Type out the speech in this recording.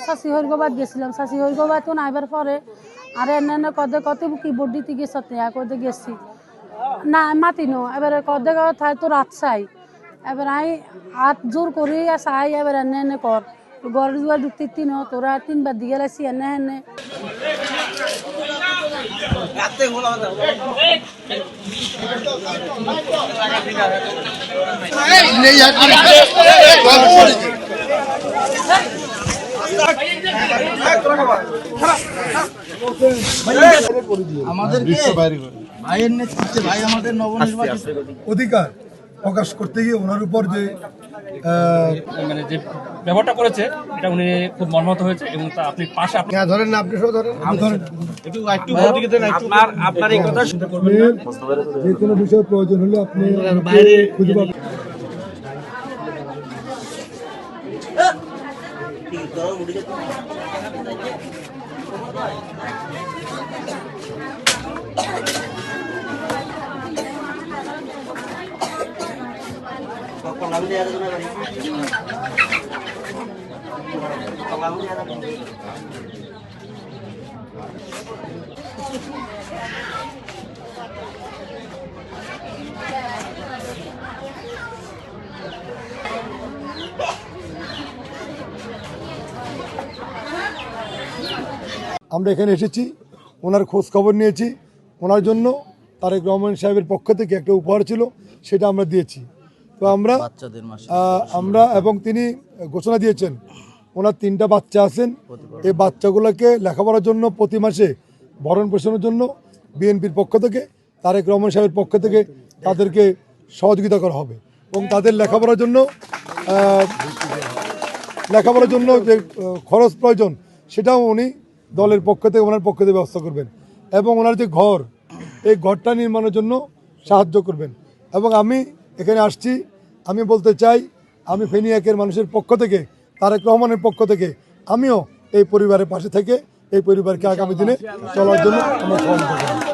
শাশি হরিগবাদ গেছিলাম, শাশি হরিগবাদ তো নাইবার পরে আর এনে কদে কত কি বডিতে গেছে কদে গেছি না মাতিনো এবারে কদে থাই তো রাত চাই এবার আই হাত জোর করি চাই এবার এনে কর গড় দুয়ার ঢুকতে তিন তোরা 3বার দিয়ে গেছি এনে অধিকার প্রকাশ করতে গিয়ে ওনার উপর যে মানে যে ব্যবহারটা করেছে এটা উনি খুব মর্মাহত হয়েছে এবং তা আপনি পাশে আপনি ধরেন না, আপনি সব ধরেন, ধরেন আপনার এই কথা শুনতে করবেন না। যে কোনো বিষয়ে প্রয়োজন হলে আপনি খুঁজে পাবেন। আমরা এখানে এসেছি, ওনার খোঁজ খবর নিয়েছি, ওনার জন্য তারেক রহমান সাহেবের পক্ষ থেকে একটা উপহার ছিল, সেটা আমরা দিয়েছি। তো আমরা এবং তিনি ঘোষণা দিয়েছেন ওনার 3টা বাচ্চা আছেন, এই বাচ্চাগুলোকে লেখাপড়ার জন্য প্রতি মাসে ভরণ পোষণের জন্য বিএনপির পক্ষ থেকে তারেক রহমান সাহেবের পক্ষ থেকে তাদেরকে সহযোগিতা করা হবে এবং তাদের লেখাপড়ার জন্য যে খরচ প্রয়োজন সেটাও উনি দলের পক্ষ থেকে ওনার পক্ষ থেকে ব্যবস্থা করবেন এবং ওনার যে ঘর, এই ঘরটা নির্মাণের জন্য সাহায্য করবেন। এবং আমি এখানে আসছি, আমি বলতে চাই আমি ফেনী একের মানুষের পক্ষ থেকে তারেক রহমানের পক্ষ থেকে আমিও এই পরিবারের পাশে থেকে এই পরিবারকে আগামী দিনে চলার জন্য আমরা সহযোগিতা করব।